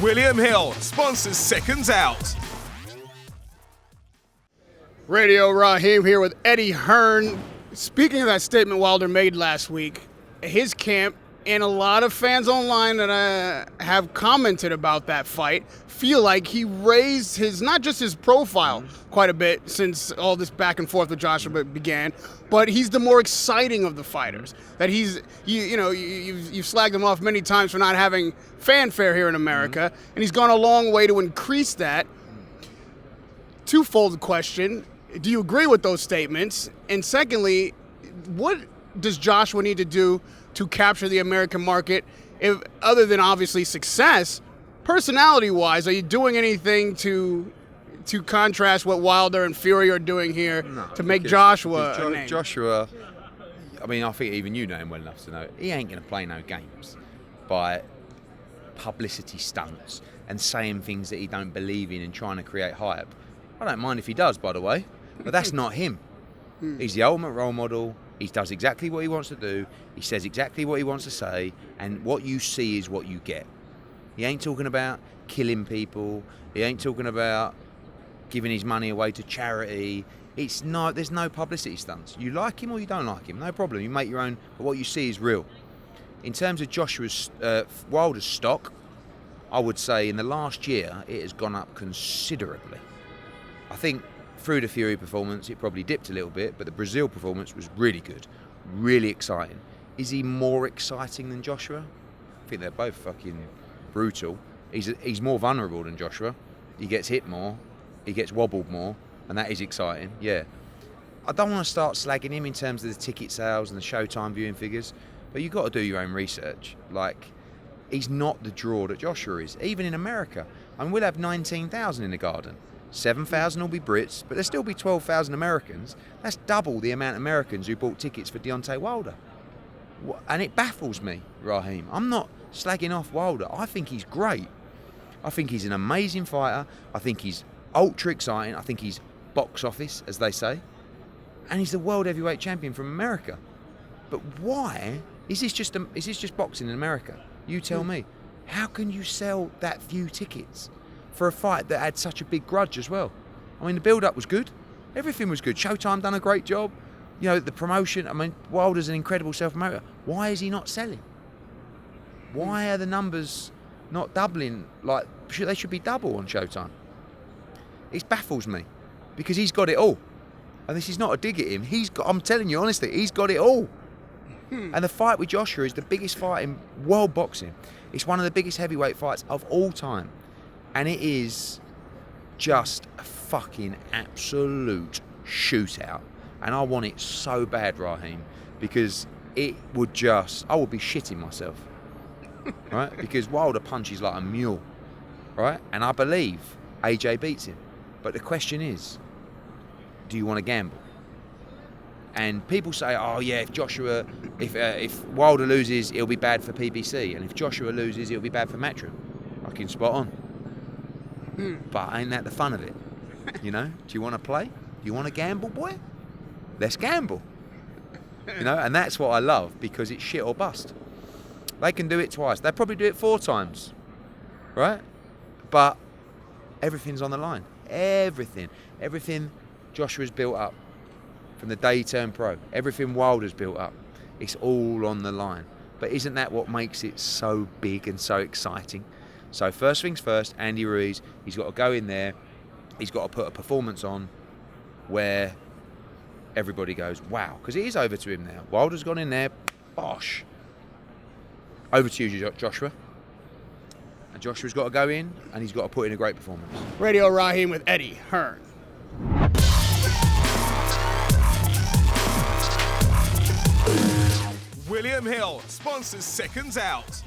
William Hill sponsors Seconds Out. Radio Rahim here with Eddie Hearn. Speaking of that statement Wilder made last week, his camp and a lot of fans online that have commented about that fight feel like he raised his, not just his profile quite a bit since all this back and forth with Joshua began, but he's the more exciting of the fighters. That he's, you've slagged him off many times for not having fanfare here in America, and he's gone a long way to increase that. Twofold question. Do you agree with those statements? And secondly, what does Joshua need to do to capture the American market, if other than obviously success? Personality-wise, are you doing anything to contrast what Wilder and Fury are doing here to make Joshua a name? Joshua, I mean, I think even you know him well enough to know he ain't going to play no games by publicity stunts and saying things that he don't believe in and trying to create hype. I don't mind if he does, by the way, but that's not him. He's the ultimate role model. He does exactly what he wants to do. He says exactly what he wants to say, and what you see is what you get. He ain't talking about killing people. He ain't talking about giving his money away to charity. There's no publicity stunts. You like him or you don't like him, no problem. You make your own, but what you see is real. In terms of Wilder's stock, I would say in the last year it has gone up considerably. I think through the Fury performance it probably dipped a little bit, but the Brazil performance was really good, really exciting. Is he more exciting than Joshua? I think they're both fucking brutal. He's more vulnerable than Joshua. He gets hit more, he gets wobbled more, and that is exciting. Yeah, I don't want to start slagging him in terms of the ticket sales and the Showtime viewing figures, but you've got to do your own research. Like, he's not the draw that Joshua is, even in America. I mean, we'll have 19,000 in the Garden. 7,000 will be Brits, but there'll still be 12,000 Americans. That's double the amount of Americans who bought tickets for Deontay Wilder. And it baffles me, Rahim. I'm not slagging off Wilder. I think he's great. I think he's an amazing fighter. I think he's ultra exciting. I think he's box office, as they say. And he's the world heavyweight champion from America. But why? Is this just boxing in America? You tell me. How can you sell that few tickets for a fight that had such a big grudge as well? I mean, the build-up was good. Everything was good. Showtime done a great job. You know, the promotion. I mean, Wilder's an incredible self-promoter. Why is he not selling? Why are the numbers not doubling? Like, they should be double on Showtime. It baffles me because he's got it all. And this is not a dig at him. I'm telling you honestly, he's got it all. And the fight with Joshua is the biggest fight in world boxing. It's one of the biggest heavyweight fights of all time. And it is just a fucking absolute shootout. And I want it so bad, Rahim, because I would be shitting myself. Right? Because Wilder punches like a mule. Right? And I believe AJ beats him. But the question is, do you want to gamble? And people say, oh yeah, if Wilder loses, it'll be bad for PBC, and if Joshua loses, it'll be bad for Matchroom. Fucking spot on. But ain't that the fun of it? You know? Do you want to play? Do you want to gamble, boy? Let's gamble. You know, and that's what I love, because it's shit or bust. They can do it twice. They'll probably do it 4 times, right? But everything's on the line. Everything Joshua's built up from the day he turned pro. Everything Wilder's built up. It's all on the line. But isn't that what makes it so big and so exciting? So first things first, Andy Ruiz, he's got to go in there. He's got to put a performance on where everybody goes, wow. Because it is over to him now. Wilder's gone in there, bosh. Over to you, Joshua. And Joshua's got to go in, and he's got to put in a great performance. Radio Rahim with Eddie Hearn. William Hill sponsors Seconds Out.